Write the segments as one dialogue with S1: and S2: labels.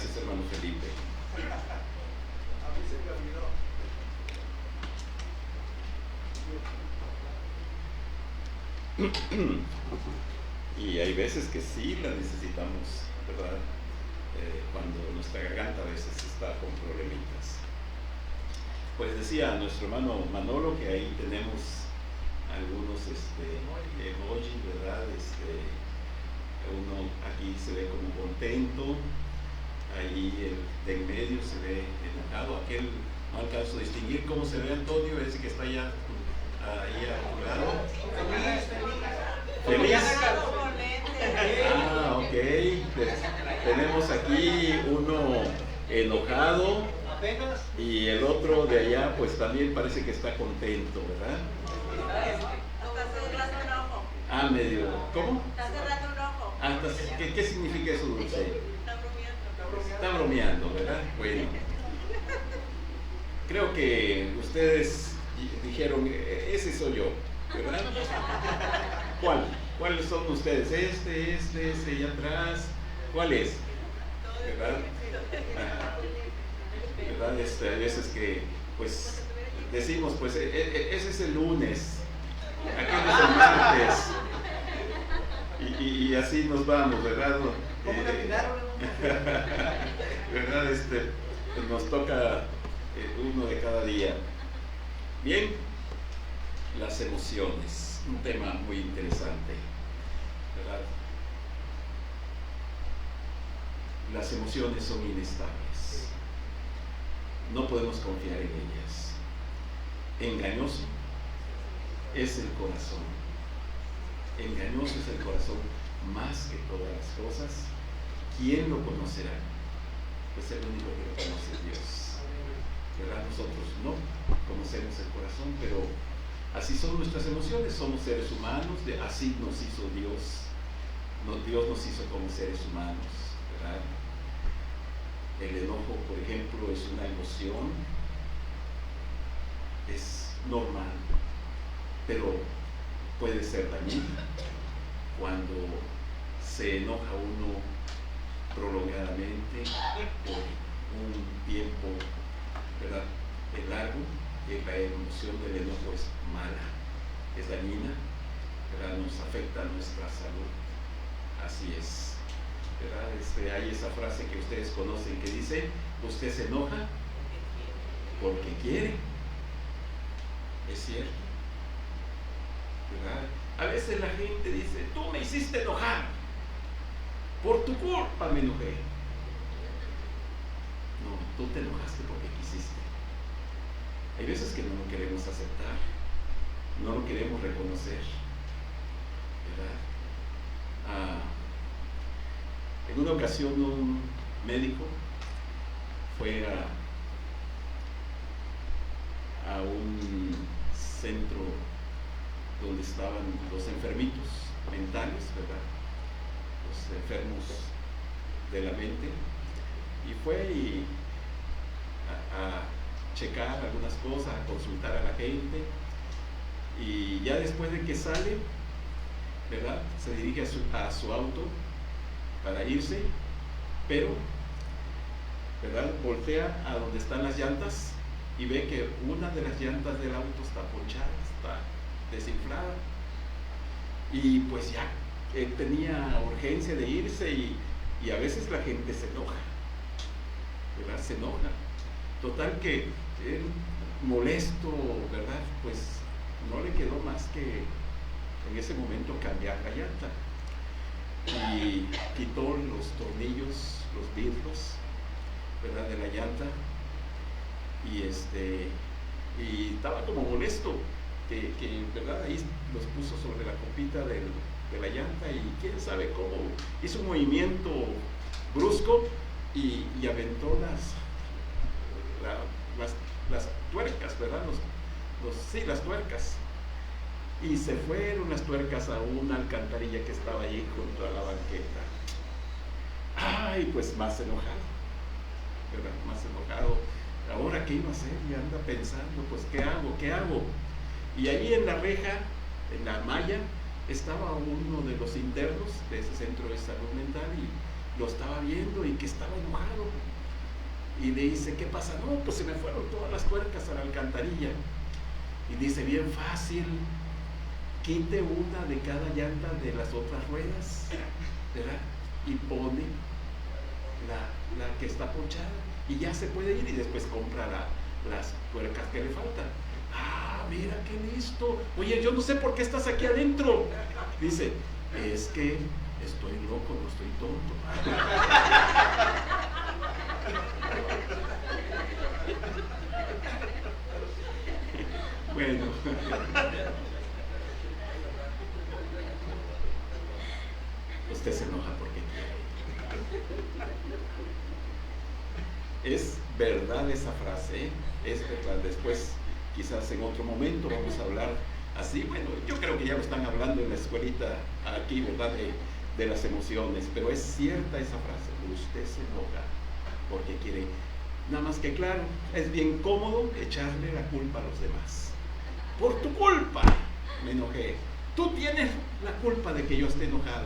S1: Gracias, hermano Felipe.
S2: A mí se me olvidó.
S1: Y hay veces que sí la necesitamos, ¿verdad? Cuando nuestra garganta a veces está con problemitas. Pues decía nuestro hermano Manolo que ahí tenemos algunos emojis, ¿verdad? Uno aquí se ve como contento, ahí el de en medio se ve enojado, aquel no alcanzo a distinguir cómo se ve Antonio, ese que está allá ahí a un lado. Feliz. Ah, ok. Tenemos aquí uno enojado y el otro de allá pues también parece que está contento, ¿verdad? Ah, medio. ¿Cómo?
S3: Está cerrando un ojo.
S1: Ah, ¿qué significa eso, Dulce?
S3: Está bromeando.
S1: Está bromeando, ¿verdad? Bueno. Creo que ustedes dijeron, ese soy yo, ¿verdad? ¿Cuál? ¿Cuáles son ustedes? Ese allá atrás. ¿Cuál es? ¿Verdad? ¿Verdad? A veces que, pues, decimos, pues, ese es el lunes, aquel es el martes. Y así nos vamos, ¿verdad?
S2: ¿Cómo terminaron?
S1: ¿Verdad? Nos toca uno de cada día. Bien, las emociones, un tema muy interesante, ¿verdad? Las emociones son inestables, no podemos confiar en ellas. Engañoso es el corazón, engañoso es el corazón más que todas las cosas. ¿Quién lo conocerá? Pues el único que lo conoce es Dios, ¿verdad? Nosotros no conocemos el corazón, pero así son nuestras emociones, somos seres humanos, así nos hizo Dios. Dios nos hizo como seres humanos, ¿verdad? El enojo, por ejemplo, es una emoción, es normal, pero puede ser dañina cuando se enoja uno prolongadamente por un tiempo, ¿verdad? Largo. La emoción del enojo es mala, es dañina, ¿verdad? Nos afecta nuestra salud. Así es, ¿verdad? Hay esa frase que ustedes conocen que dice: usted se enoja porque quiere. Es cierto, ¿verdad? A veces la gente dice: tú me hiciste enojar, por tu culpa me enojé. No, tú te enojaste porque quisiste. Hay veces que no lo queremos aceptar, no lo queremos reconocer, ¿verdad? En una ocasión un médico fue a un centro donde estaban los enfermitos mentales, ¿verdad? Los enfermos de la mente, y fue a checar algunas cosas, a consultar a la gente, y ya después de que sale, ¿verdad? Se dirige a su auto para irse, pero, ¿verdad? Voltea a donde están las llantas y ve que una de las llantas del auto está ponchada, está desinflada, y pues ya él tenía urgencia de irse, y a veces la gente se enoja, ¿verdad? Se enoja. Total que él, molesto, ¿verdad? Pues no le quedó más que en ese momento cambiar la llanta, y quitó los tornillos, los vidrios, ¿verdad? De la llanta, y estaba como molesto que ¿verdad? Ahí los puso sobre la copita de la llanta, y quién sabe cómo hizo un movimiento brusco y aventó las tuercas, ¿verdad? Las tuercas, y se fueron las tuercas a una alcantarilla que estaba allí junto a la banqueta. Ay, pues más enojado, ¿verdad? Más enojado. Ahora, ¿qué iba a hacer? Y anda pensando, pues, ¿qué hago? Y ahí en la reja, en la malla, estaba uno de los internos de ese centro de salud mental, lo estaba viendo y que estaba enojado. Y le dice, ¿qué pasa? No, pues se me fueron todas las tuercas a la alcantarilla. Y dice, bien fácil, quite una de cada llanta de las otras ruedas, ¿verdad? Y pone la que está ponchada y ya se puede ir, y después compra las tuercas que le faltan. Ah, mira qué listo. Oye, yo no sé por qué estás aquí adentro. Dice, es que estoy loco, no estoy tonto. Bueno, usted se enoja porque quiere. Es verdad esa frase, ¿eh? Es verdad. Después, quizás en otro momento, vamos a hablar así. Bueno, yo creo que ya lo están hablando en la escuelita aquí, ¿verdad? De las emociones, pero es cierta esa frase. Usted se enoja porque quiere. Nada más que claro, es bien cómodo echarle la culpa a los demás. Por tu culpa me enojé. Tú tienes la culpa de que yo esté enojado.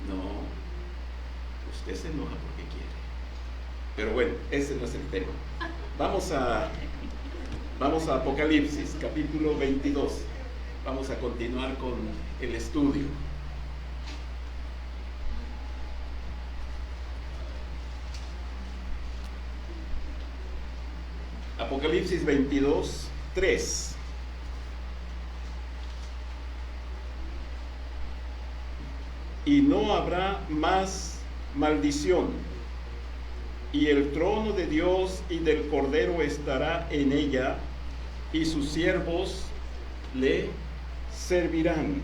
S1: No, usted se enoja porque quiere. Pero bueno, ese no es el tema. Vamos a Apocalipsis, capítulo 22. Vamos a continuar con el estudio. Apocalipsis 22, 3. Y no habrá más maldición, y el trono de Dios y del Cordero estará en ella, y sus siervos le servirán.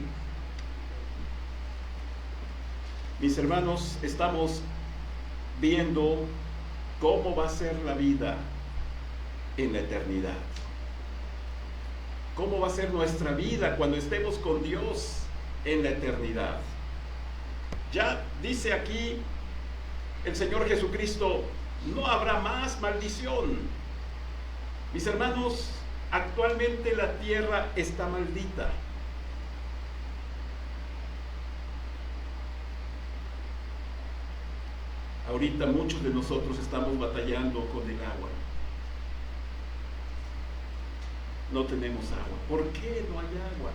S1: Mis hermanos, estamos viendo cómo va a ser la vida en la eternidad. ¿Cómo va a ser nuestra vida cuando estemos con Dios en la eternidad? Ya dice aquí el Señor Jesucristo, no habrá más maldición. Mis hermanos, actualmente la tierra está maldita. Ahorita muchos de nosotros estamos batallando con el agua. No tenemos agua. ¿Por qué no hay agua?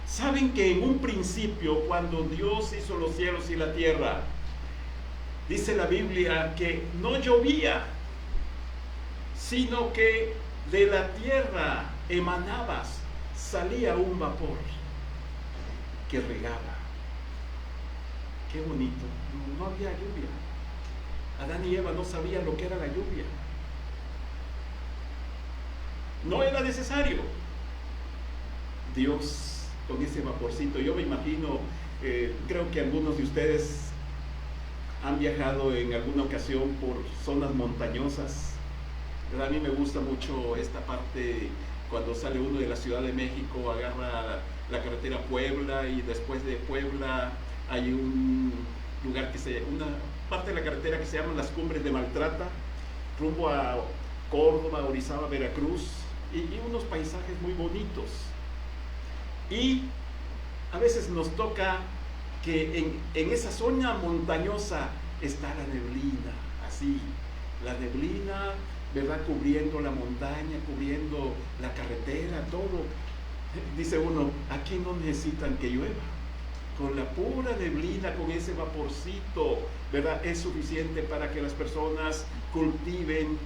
S1: Saben que en un principio, cuando Dios hizo los cielos y la tierra, dice la Biblia que no llovía, sino que de la tierra salía un vapor que regaba. Qué bonito. No había lluvia. Adán y Eva no sabían lo que era la lluvia. No era necesario. Dios, con ese vaporcito, yo me imagino, creo que algunos de ustedes han viajado en alguna ocasión por zonas montañosas. A mí me gusta mucho esta parte, cuando sale uno de la Ciudad de México, agarra la carretera Puebla, y después de Puebla hay un lugar una parte de la carretera que se llama las Cumbres de Maltrata, rumbo a Córdoba, Orizaba, Veracruz, y unos paisajes muy bonitos. Y a veces nos toca que en esa zona montañosa está la neblina, así, la neblina, ¿verdad? Cubriendo la montaña, cubriendo la carretera, todo. Dice uno, aquí no necesitan que llueva. Con la pura neblina, con ese vaporcito, ¿verdad? Es suficiente para que las personas cultiven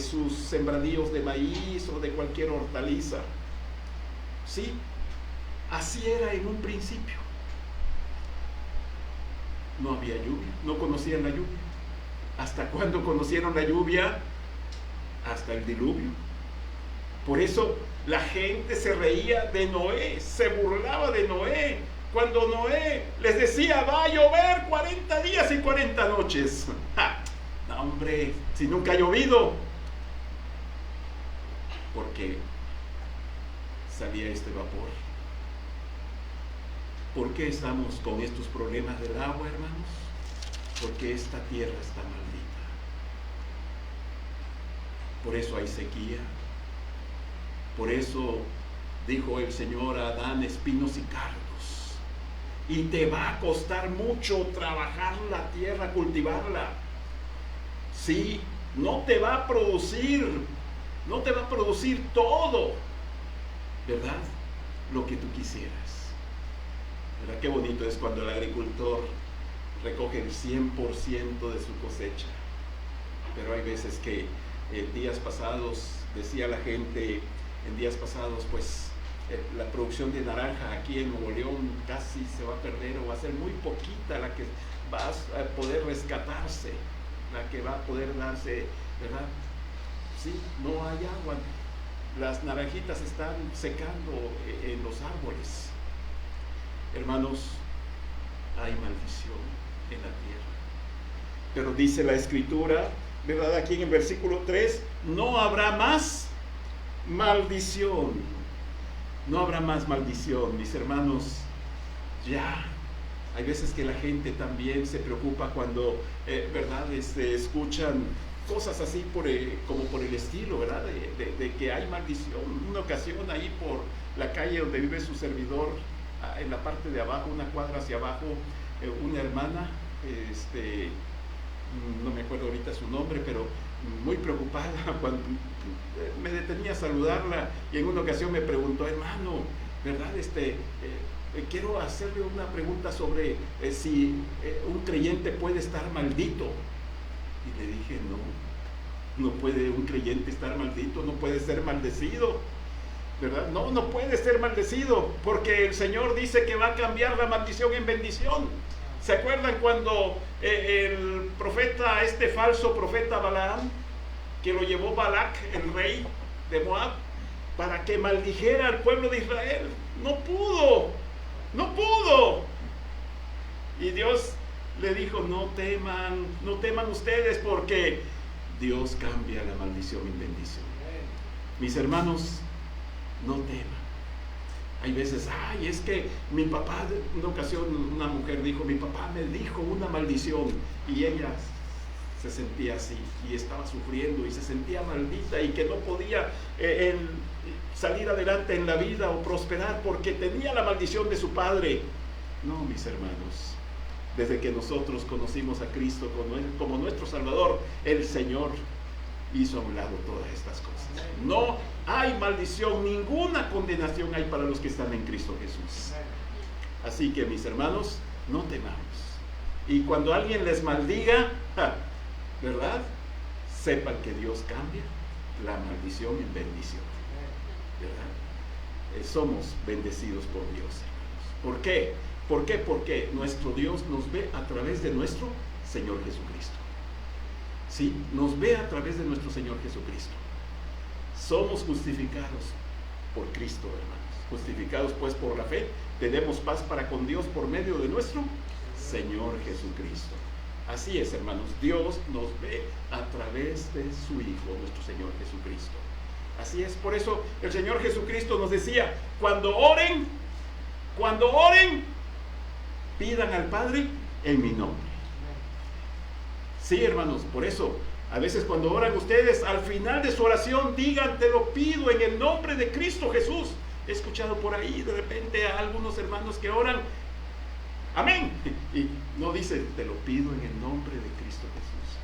S1: sus sembradíos de maíz o de cualquier hortaliza. ¿Sí? Así era en un principio. No había lluvia, no conocían la lluvia. ¿Hasta cuándo conocieron la lluvia? Hasta el diluvio. Por eso la gente se reía de Noé, se burlaba de Noé, cuando Noé les decía, va a llover 40 días y 40 noches. ¡Ja! No, hombre, si nunca ha llovido. Porque salía este vapor. ¿Por qué estamos con estos problemas del agua, hermanos? Porque esta tierra está maldita. Por eso hay sequía. Por eso dijo el Señor a Adán, espinos y cardos. y te va a costar mucho trabajar la tierra, cultivarla. Sí, no te va a producir todo, ¿verdad? Lo que tú quisieras. ¿Verdad? Qué bonito es cuando el agricultor recoge el 100% de su cosecha. Pero hay veces que en días pasados, decía la gente, en días pasados, pues la producción de naranja aquí en Nuevo León casi se va a perder, o va a ser muy poquita la que va a poder rescatarse, la que va a poder darse, ¿verdad? Sí, no hay agua, las naranjitas están secando en los árboles. Hermanos, hay maldición en la tierra. Pero dice la Escritura, ¿verdad? Aquí en el versículo 3, no habrá más maldición. No habrá más maldición, mis hermanos. Ya, hay veces que la gente también se preocupa cuando, ¿verdad? Escuchan cosas así como por el estilo, ¿verdad? De que hay maldición. Una ocasión ahí por la calle donde vive su servidor, en la parte de abajo, una cuadra hacia abajo, una hermana, no me acuerdo ahorita su nombre, pero muy preocupada cuando me detenía a saludarla, y en una ocasión me preguntó, hermano, ¿verdad? Quiero hacerle una pregunta sobre si un creyente puede estar maldito. Y le dije, no puede un creyente estar maldito, no puede ser maldecido, ¿verdad? No puede ser maldecido, porque el Señor dice que va a cambiar la maldición en bendición. ¿Se acuerdan cuando el profeta, falso profeta Balaam, que lo llevó Balac, el rey de Moab, para que maldijera al pueblo de Israel? No pudo. Y Dios le dijo, no teman ustedes, porque Dios cambia la maldición en bendición. Mis hermanos, no teman. Hay veces, es que mi papá, una ocasión una mujer dijo, mi papá me dijo una maldición, y ella se sentía así, y estaba sufriendo, y se sentía maldita, y que no podía salir adelante en la vida o prosperar, porque tenía la maldición de su padre. No, mis hermanos, desde que nosotros conocimos a Cristo como nuestro Salvador, el Señor hizo a un lado todas estas cosas. No hay maldición, ninguna condenación hay para los que están en Cristo Jesús. Así que, mis hermanos, no temamos. Y cuando alguien les maldiga, ¿verdad? Sepan que Dios cambia la maldición en bendición, ¿verdad? Somos bendecidos por Dios, hermanos. ¿Por qué? Porque nuestro Dios nos ve a través de nuestro Señor Jesucristo. ¿Sí? Nos ve a través de nuestro Señor Jesucristo. Somos justificados por Cristo, hermanos. Justificados pues por la fe, tenemos paz para con Dios por medio de nuestro Señor Jesucristo. Así es, hermanos, Dios nos ve a través de su Hijo, nuestro Señor Jesucristo. Así es, por eso el Señor Jesucristo nos decía, cuando oren, pidan al Padre en mi nombre. Sí, hermanos, por eso, a veces cuando oran ustedes, al final de su oración, digan, te lo pido en el nombre de Cristo Jesús. He escuchado por ahí de repente a algunos hermanos que oran, amén, y no dicen, te lo pido en el nombre de Cristo Jesús.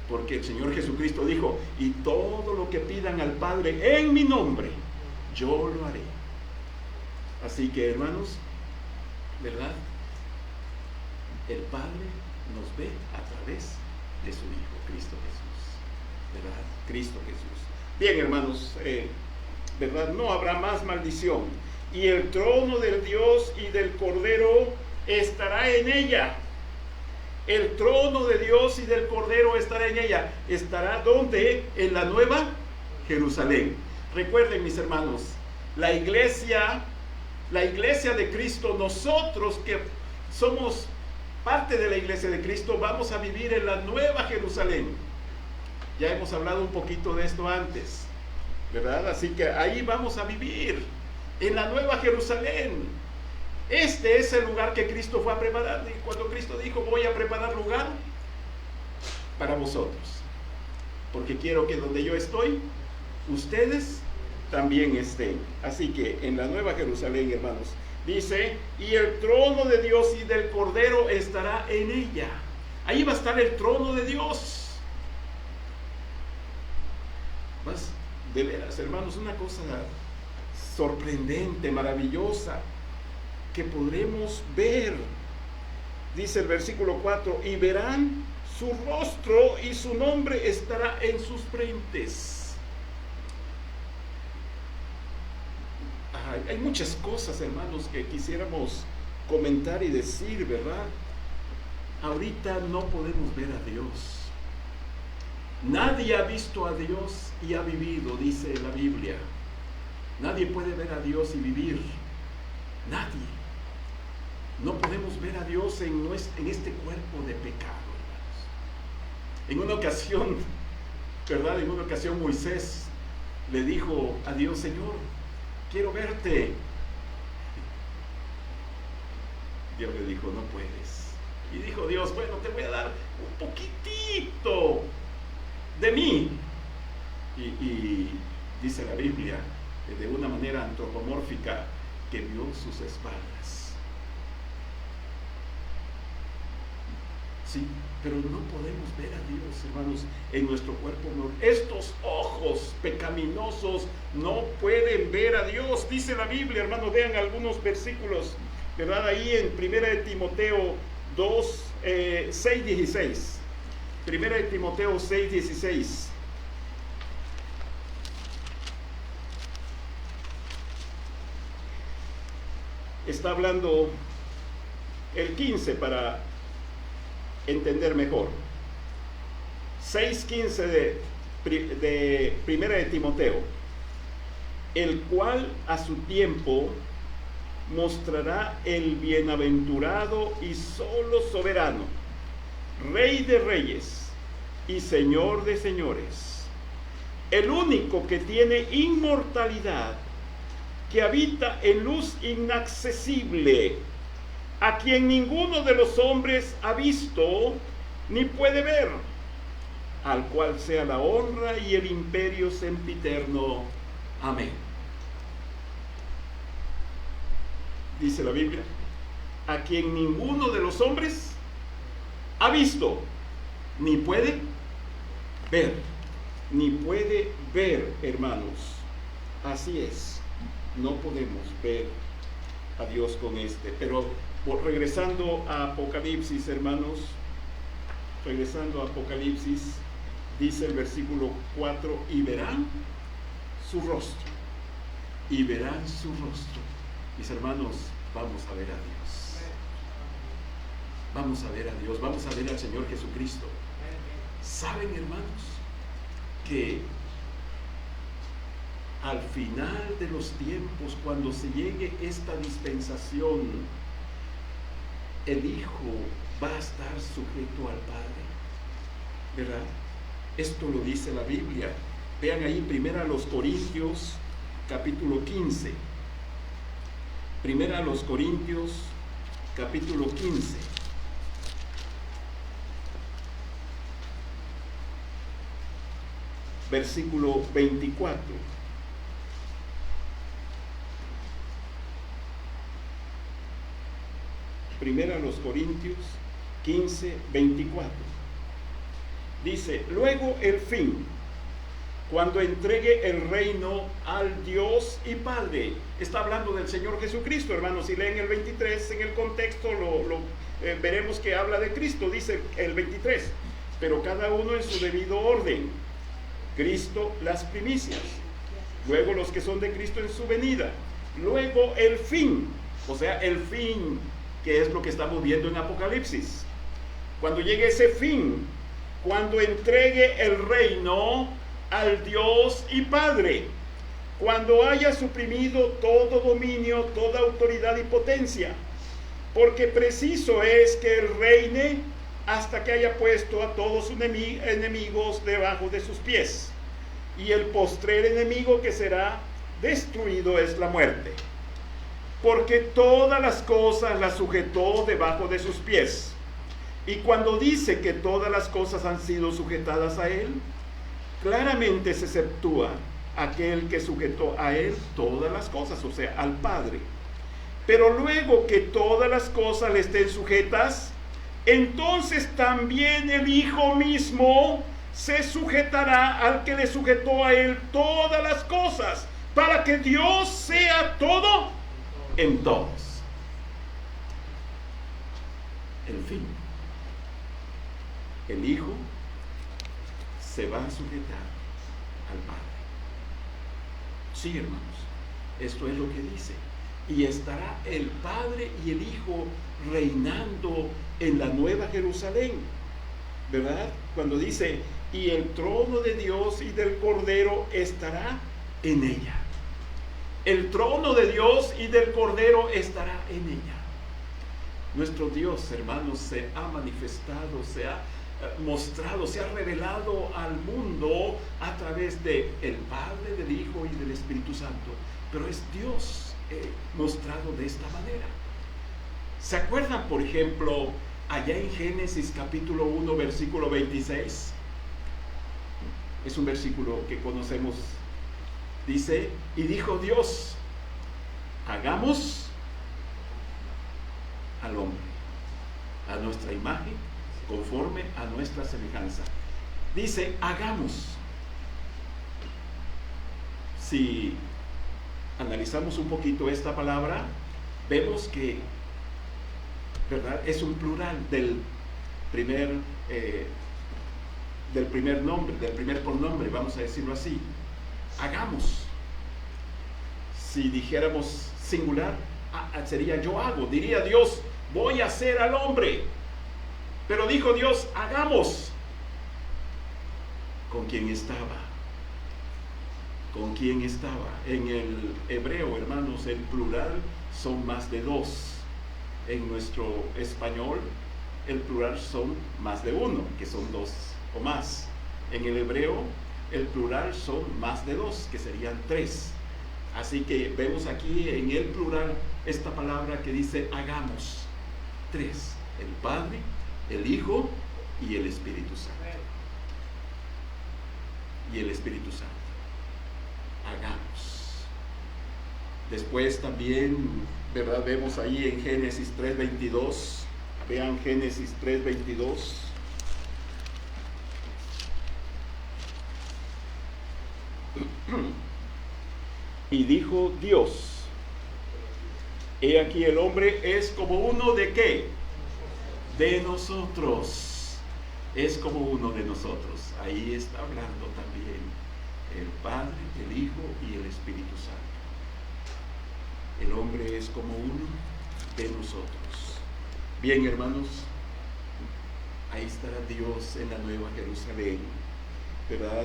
S1: Porque el Señor Jesucristo dijo, y todo lo que pidan al Padre en mi nombre, yo lo haré. Así que, hermanos, ¿verdad? El Padre nos ve a través de su Hijo, Cristo Jesús, ¿verdad? Cristo Jesús. Bien, hermanos, ¿verdad? No habrá más maldición, y el trono del Dios y del Cordero estará en ella. El trono de Dios y del Cordero estará en ella. ¿Estará dónde? En la Nueva Jerusalén. Recuerden, mis hermanos, la iglesia de Cristo, nosotros que somos parte de la iglesia de Cristo, vamos a vivir en la Nueva Jerusalén. Ya hemos hablado un poquito de esto antes, ¿verdad? Así que ahí vamos a vivir, en la Nueva Jerusalén. Este es el lugar que Cristo fue a preparar. Y cuando Cristo dijo, voy a preparar lugar para vosotros, porque quiero que donde yo estoy, ustedes
S4: también estén. Así que en la Nueva Jerusalén, hermanos, dice, y el trono de Dios y del Cordero estará en ella. Ahí va a estar el trono de Dios. Más de veras, hermanos, una cosa sorprendente, maravillosa, que podremos ver. Dice el versículo 4, y verán su rostro y su nombre estará en sus frentes. Hay muchas cosas, hermanos, que quisiéramos comentar y decir, ¿verdad? Ahorita no podemos ver a Dios. Nadie ha visto a Dios y ha vivido, dice la Biblia. Nadie puede ver a Dios y vivir. Nadie. No podemos ver a Dios en este cuerpo de pecado, hermanos. En una ocasión, ¿verdad? En una ocasión Moisés le dijo a Dios, Señor, quiero verte. Dios le dijo, no puedes. Y dijo Dios, bueno, te voy a dar un poquitito de mí. Y dice la Biblia, de una manera antropomórfica, que vio sus espaldas. Sí, pero no podemos ver a Dios, hermanos, en nuestro cuerpo. Estos ojos pecaminosos no pueden ver a Dios, dice la Biblia, hermanos. Vean algunos versículos, ¿verdad? Ahí en 1 de Timoteo 2, 6:16. 1 de Timoteo 6:16. Está hablando el 15 para entender mejor. 6:15 de 1 de Timoteo. El cual a su tiempo mostrará el bienaventurado y solo soberano, Rey de reyes y Señor de señores, el único que tiene inmortalidad, que habita en luz inaccesible, a quien ninguno de los hombres ha visto ni puede ver, al cual sea la honra y el imperio sempiterno. Amén. Dice la Biblia, a quien ninguno de los hombres ha visto ni puede ver. Ni puede ver, hermanos. Así es, no podemos ver a Dios con pero regresando a Apocalipsis, hermanos, regresando a Apocalipsis, dice el versículo 4, y verán su rostro, y verán su rostro. Mis hermanos, vamos a ver a Dios. Vamos a ver a Dios, vamos a ver al Señor Jesucristo. ¿Saben, hermanos, que al final de los tiempos, cuando se llegue esta dispensación, el Hijo va a estar sujeto al Padre? ¿Verdad? Esto lo dice la Biblia. Vean ahí 1 Corintios capítulo 15. 1 Corintios capítulo 15. Versículo 24. Primera a los Corintios 15, 24. Dice, luego el fin, cuando entregue el reino al Dios y Padre. Está hablando del Señor Jesucristo, hermanos. Si leen el 23 en el contexto, veremos que habla de Cristo. Dice el 23, pero cada uno en su debido orden. Cristo las primicias, luego los que son de Cristo en su venida, luego el fin, o sea, el fin, que es lo que estamos viendo en Apocalipsis. Cuando llegue ese fin, cuando entregue el reino al Dios y Padre, cuando haya suprimido todo dominio, toda autoridad y potencia, porque preciso es que Él reine hasta que haya puesto a todos sus enemigos debajo de sus pies. Y el postrer enemigo que será destruido es la muerte. Porque todas las cosas las sujetó debajo de sus pies. Y cuando dice que todas las cosas han sido sujetadas a Él, claramente se exceptúa aquel que sujetó a él todas las cosas, o sea, al Padre. Pero luego que todas las cosas le estén sujetas, entonces también el Hijo mismo se sujetará al que le sujetó a él todas las cosas, para que Dios sea todo en todos. En fin, el Hijo se va a sujetar al Padre. Sí, hermanos, esto es lo que dice. Y estará el Padre y el Hijo reinando en la Nueva Jerusalén, ¿verdad? Cuando dice, y el trono de Dios y del Cordero estará en ella. El trono de Dios y del Cordero estará en ella. Nuestro Dios, hermanos, se ha manifestado, se ha mostrado, se ha revelado al mundo a través de el Padre, del Hijo y del Espíritu Santo. Pero es Dios mostrado de esta manera. ¿Se acuerdan, por ejemplo, allá en Génesis capítulo 1, versículo 26? Es un versículo que conocemos. Dice, y dijo Dios, hagamos al hombre a nuestra imagen, conforme a nuestra semejanza. Dice, hagamos. Si analizamos un poquito esta palabra, vemos que, ¿verdad?, es un plural del primer nombre, del primer pronombre, vamos a decirlo así. Hagamos. Si dijéramos singular, sería yo hago. Diría Dios, voy a hacer al hombre. Pero dijo Dios, hagamos. ¿Con quién estaba? ¿Con quién estaba? En el hebreo, hermanos, el plural son más de dos. En nuestro español, el plural son más de uno, que son dos o más. En el hebreo, el plural son más de dos, que serían tres. Así que vemos aquí en el plural esta palabra que dice hagamos. Tres: el Padre, el Hijo y el Espíritu Santo. Y el Espíritu Santo. Hagamos. Después también, ¿verdad?, vemos ahí en Génesis 3:22. Vean Génesis 3:22. Y dijo Dios, he aquí el hombre es como uno de ¿qué? De nosotros. Es como uno de nosotros. Ahí está hablando también el Padre, el Hijo y el Espíritu Santo. El hombre es como uno de nosotros. Bien, hermanos, ahí estará Dios en la Nueva Jerusalén, ¿verdad?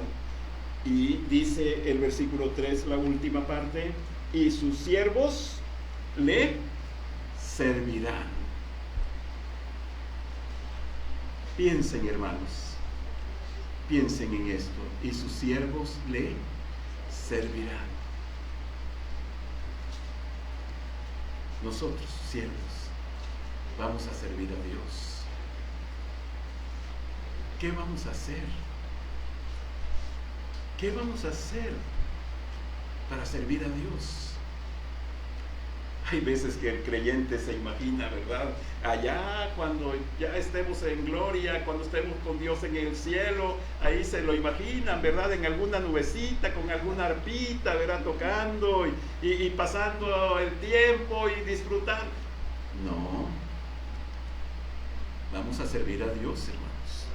S4: Y dice el versículo 3, la última parte, y sus siervos le servirán. Piensen, hermanos, piensen en esto, y sus siervos le servirán. Nosotros, siervos, vamos a servir a Dios. ¿Qué vamos a hacer? ¿Qué vamos a hacer para servir a Dios? Hay veces que el creyente se imagina, ¿verdad?, allá cuando ya estemos en gloria, cuando estemos con Dios en el cielo, ahí se lo imaginan, ¿verdad?, en alguna nubecita, con alguna arpita, ¿verdad?, tocando y pasando el tiempo y disfrutando. No, vamos a servir a Dios, hermanos.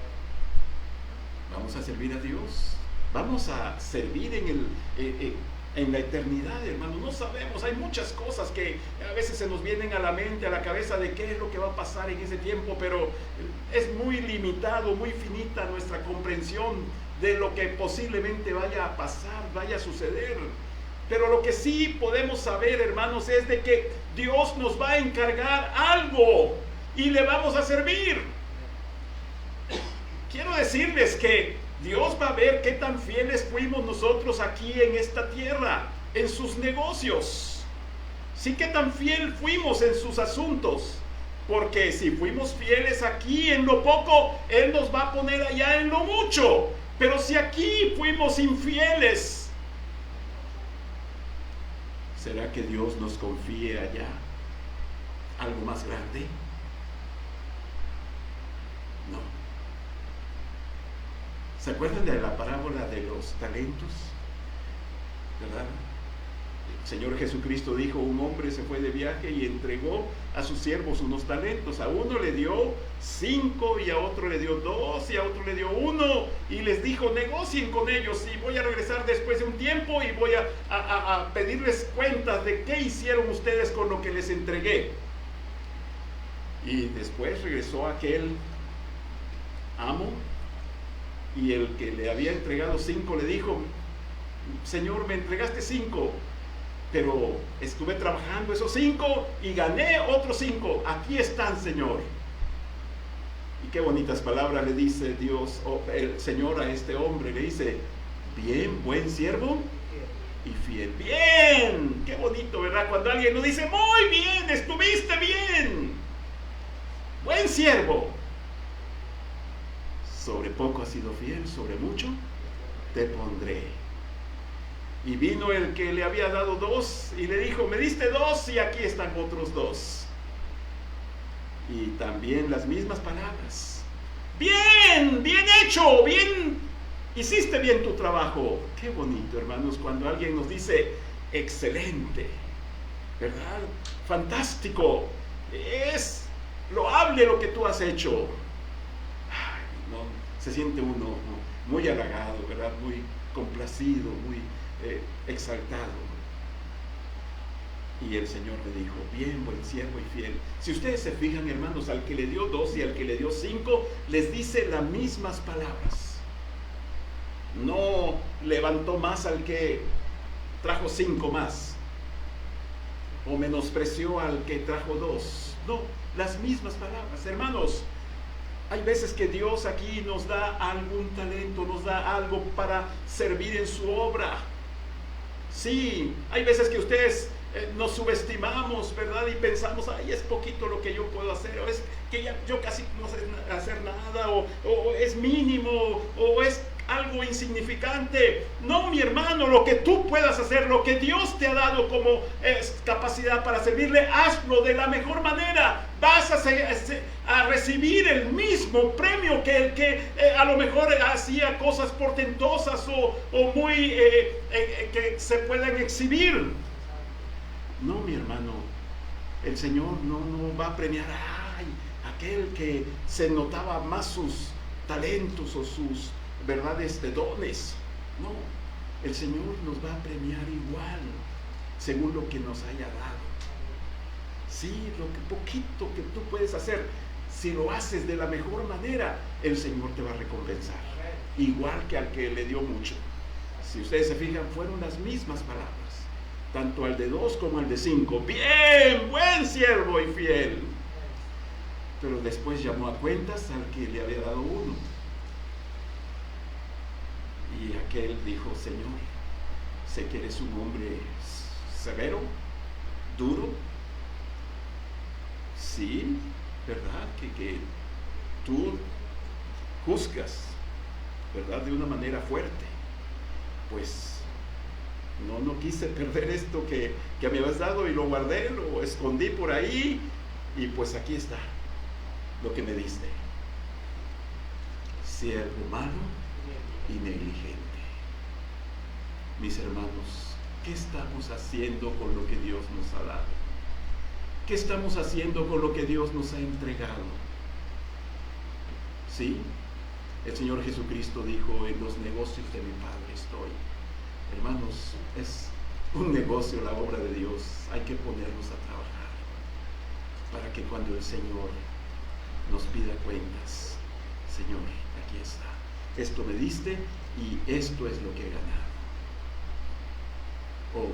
S4: Vamos a servir a Dios. Vamos a servir en la eternidad, hermano. No sabemos, hay muchas cosas que a veces se nos vienen a la mente, a la cabeza, de qué es lo que va a pasar en ese tiempo, pero es muy limitado, muy finita nuestra comprensión de lo que posiblemente vaya a pasar, vaya a suceder. Pero lo que sí podemos saber, hermanos, es de que Dios nos va a encargar algo y le vamos a servir. Quiero decirles que Dios va a ver qué tan fieles fuimos nosotros aquí en esta tierra, en sus negocios. Sí, qué tan fiel fuimos en sus asuntos. Porque si fuimos fieles aquí en lo poco, Él nos va a poner allá en lo mucho. Pero si aquí fuimos infieles, ¿Será que Dios nos confíe allá algo más grande? No. ¿Se acuerdan de la parábola de los talentos? ¿Verdad? El Señor Jesucristo dijo, un hombre se fue de viaje y entregó a sus siervos unos talentos. A uno le dio 5 y a otro le dio 2 y a otro le dio 1 y les dijo, negocien con ellos y voy a regresar después de un tiempo y voy a pedirles cuentas de qué hicieron ustedes con lo que les entregué. Y después regresó aquel amo y el que le había entregado 5 le dijo, Señor, me entregaste 5, pero estuve trabajando esos 5 y gané otros 5. Aquí están, Señor. Y qué bonitas palabras le dice Dios, el Señor a este hombre, le dice, bien, buen siervo y fiel. Bien, qué bonito, ¿verdad? Cuando alguien nos dice, muy bien, estuviste bien, buen siervo. Sobre poco has sido fiel, sobre mucho te pondré. Y vino el que le había dado 2 y le dijo, me diste 2 y aquí están otros 2. Y también las mismas palabras. Bien, bien hecho, bien, hiciste bien tu trabajo. Qué bonito, hermanos, cuando alguien nos dice, excelente, ¿verdad? Fantástico, es loable lo que tú has hecho. Ay, no, se siente uno muy halagado, ¿verdad? Muy complacido, muy exaltado. Y el Señor le dijo, bien, buen siervo y fiel. Si ustedes se fijan, hermanos, al que le dio 2 y al que le dio 5, les dice las mismas palabras. No levantó más al que trajo 5 más, o menospreció al que trajo 2. No, las mismas palabras. Hermanos, hay veces que Dios aquí nos da algún talento, nos da algo para servir en su obra. Sí, hay veces que ustedes nos subestimamos, ¿verdad? Y pensamos, ay, es poquito lo que yo puedo hacer, o es que yo casi no sé hacer nada, o es mínimo, o es algo insignificante. No, mi hermano, lo que tú puedas hacer, lo que Dios te ha dado como capacidad para servirle, hazlo de la mejor manera. Vas a recibir el mismo premio que el que a lo mejor hacía cosas portentosas o muy que se pueden exhibir. No, mi hermano, el Señor no va a premiar a aquel que se notaba más sus talentos o sus dones. No, el Señor nos va a premiar igual, según lo que nos haya dado. Sí, lo que poquito que tú puedes hacer, si lo haces de la mejor manera, el Señor te va a recompensar, igual que al que le dio mucho. Si ustedes se fijan, fueron las mismas palabras, tanto al de 2 como al de 5. Bien, buen siervo y fiel. Pero después llamó a cuentas al que le había dado 1. Y aquel dijo, Señor, sé que eres un hombre severo, duro. Sí, ¿verdad? Que tú juzgas, ¿verdad? De una manera fuerte. Pues no quise perder esto que me habías dado y lo guardé, lo escondí por ahí y pues aquí está lo que me diste. Siervo malo y negligente. Mis hermanos, ¿qué estamos haciendo con lo que Dios nos ha dado? ¿Qué estamos haciendo con lo que Dios nos ha entregado? Sí, el Señor Jesucristo dijo, en los negocios de mi Padre estoy. Hermanos, es un negocio la obra de Dios. Hay que ponernos a trabajar para que cuando el Señor nos pida cuentas, Señor, aquí está. Esto me diste y esto es lo que he ganado. O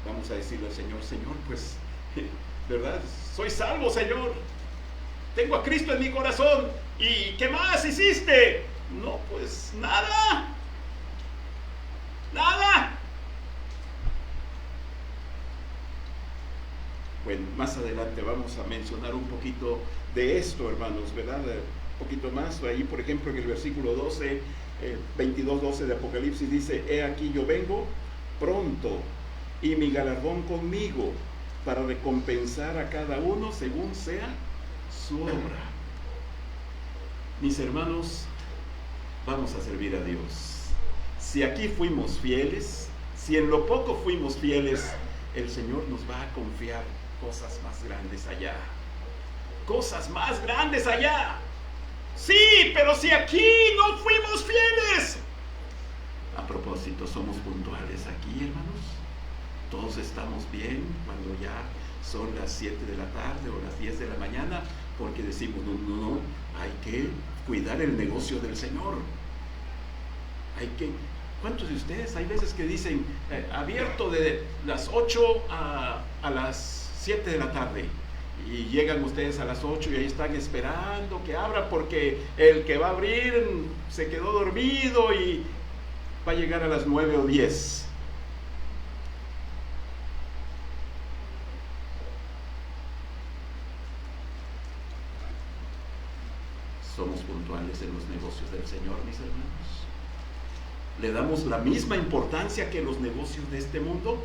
S4: vamos a decirle al Señor, Señor, pues, ¿verdad? Soy salvo, Señor. Tengo a Cristo en mi corazón. ¿Y qué más hiciste? No, pues nada. Nada. Bueno, más adelante vamos a mencionar un poquito de esto, hermanos, ¿verdad? Un poquito más. Ahí, por ejemplo, en el versículo 22-12 de Apocalipsis dice, he aquí yo vengo pronto, y mi galardón conmigo, para recompensar a cada uno según sea su obra. Mis hermanos, vamos a servir a Dios. Si aquí fuimos fieles, si en lo poco fuimos fieles, el Señor nos va a confiar cosas más grandes allá. Cosas más grandes allá. Sí, pero si aquí no fuimos fieles. A propósito, somos puntuales aquí, hermanos. Todos estamos bien cuando ya son las 7 de la tarde o las 10 de la mañana, porque decimos, no, hay que cuidar el negocio del Señor. ¿Cuántos de ustedes hay veces que dicen abierto de las 8 a las 7 de la tarde? Y llegan ustedes a las 8 y ahí están esperando que abra porque el que va a abrir se quedó dormido y va a llegar a las 9 o 10. ¿Somos puntuales en los negocios del Señor, mis hermanos? ¿Le damos la misma importancia que los negocios de este mundo?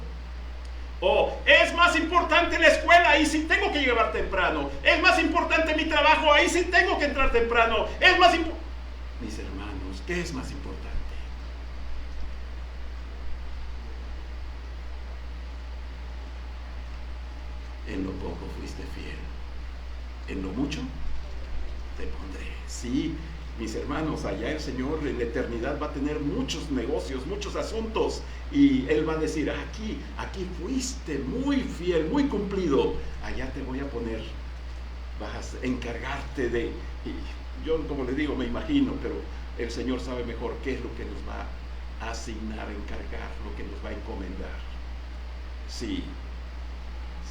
S4: ¿O es más importante la escuela, ahí sí tengo que llegar temprano? ¿Es más importante mi trabajo, ahí sí tengo que entrar temprano? ¿Es más importante? Mis hermanos, ¿qué es más importante? En lo poco fuiste fiel, en lo mucho te pondré. Sí, mis hermanos, allá el Señor en la eternidad va a tener muchos negocios, muchos asuntos, y Él va a decir, aquí fuiste muy fiel, muy cumplido, allá te voy a poner, vas a encargarte de, y yo como le digo, me imagino, pero el Señor sabe mejor qué es lo que nos va a asignar, encargar, lo que nos va a encomendar. Sí,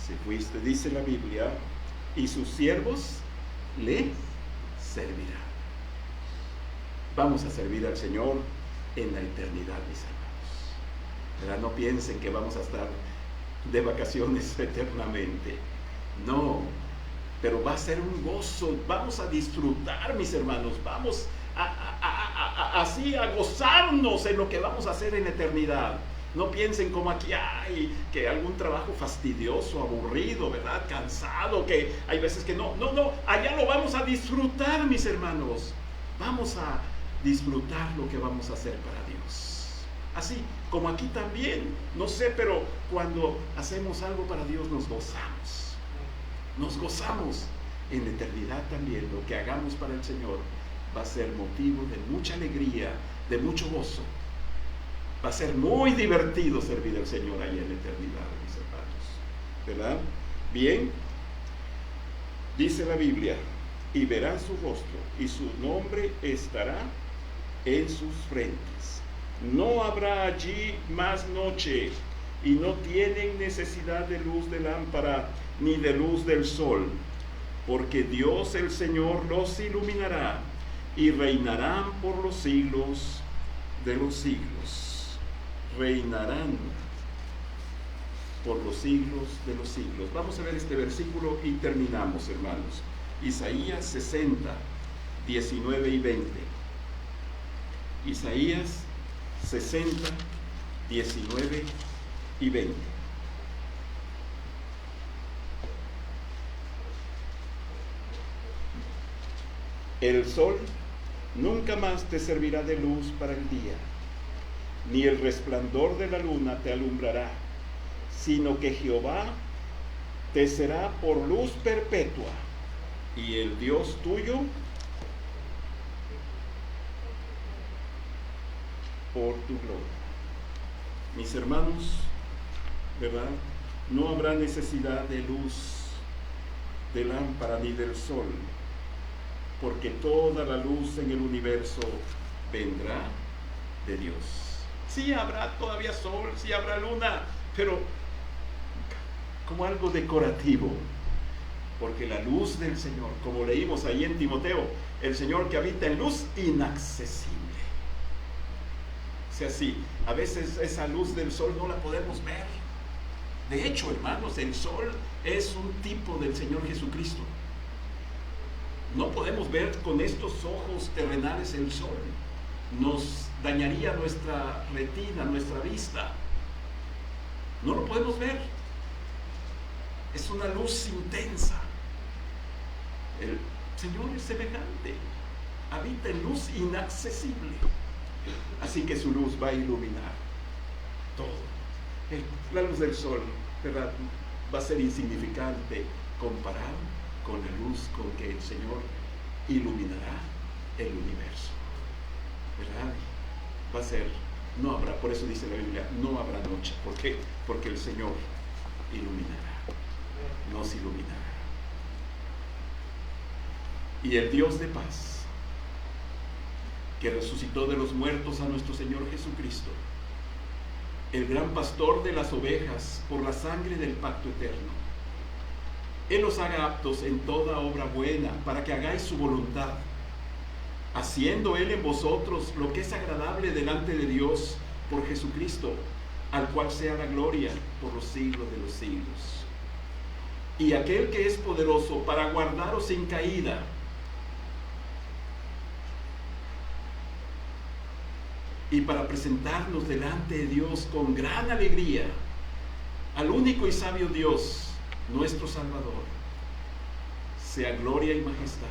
S4: si fuiste, dice la Biblia, y sus siervos le servirán. Vamos a servir al Señor en la eternidad, mis hermanos. ¿Verdad? No piensen que vamos a estar de vacaciones eternamente. No, pero va a ser un gozo. Vamos a disfrutar, mis hermanos. Vamos así a gozarnos en lo que vamos a hacer en la eternidad. No piensen como aquí hay que algún trabajo fastidioso, aburrido, ¿verdad? Cansado, que hay veces que no, allá lo vamos a disfrutar, mis hermanos. Vamos a disfrutar lo que vamos a hacer para Dios. Así como aquí también, no sé, pero cuando hacemos algo para Dios nos gozamos. Nos gozamos. En la eternidad también lo que hagamos para el Señor va a ser motivo de mucha alegría, de mucho gozo. Va a ser muy divertido servir al Señor allá en la eternidad, mis hermanos. ¿Verdad? Bien. Dice la Biblia, y verán su rostro, y su nombre estará en sus frentes. No habrá allí más noche, y no tienen necesidad de luz de lámpara, ni de luz del sol, porque Dios el Señor los iluminará, y reinarán por los siglos de los siglos. Reinarán por los siglos de los siglos. Vamos a ver este versículo y terminamos, hermanos. Isaías 60, 19 y 20. Isaías 60, 19 y 20. El sol nunca más te servirá de luz para el día, ni el resplandor de la luna te alumbrará, sino que Jehová te será por luz perpetua, y el Dios tuyo por tu gloria. Mis hermanos, ¿verdad? No habrá necesidad de luz, de lámpara ni del sol, porque toda la luz en el universo vendrá de Dios. Sí habrá todavía sol, sí habrá luna, pero como algo decorativo, porque la luz del Señor, como leímos ahí en Timoteo, el Señor que habita en luz inaccesible. O sea, sí, a veces esa luz del sol no la podemos ver. De hecho, hermanos, el sol es un tipo del Señor Jesucristo. No podemos ver con estos ojos terrenales el sol. Nos dañaría nuestra retina, nuestra vista. No lo podemos ver. Es una luz intensa. El Señor es semejante. Habita en luz inaccesible. Así que su luz va a iluminar todo. La luz del sol, ¿verdad?, va a ser insignificante comparado con la luz con que el Señor iluminará el universo, ¿verdad? Va a ser, no habrá, por eso dice la Biblia, no habrá noche. ¿Por qué? Porque el Señor iluminará, nos iluminará. Y el Dios de paz, que resucitó de los muertos a nuestro Señor Jesucristo, el gran pastor de las ovejas, por la sangre del pacto eterno, Él os haga aptos en toda obra buena, para que hagáis su voluntad, haciendo Él en vosotros lo que es agradable delante de Dios por Jesucristo, al cual sea la gloria por los siglos de los siglos. Y aquel que es poderoso para guardaros sin caída y para presentarnos delante de Dios con gran alegría al único y sabio Dios, nuestro Salvador, sea gloria y majestad,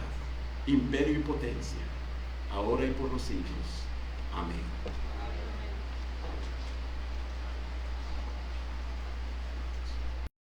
S4: imperio y potencia, ahora y por los siglos. Amén.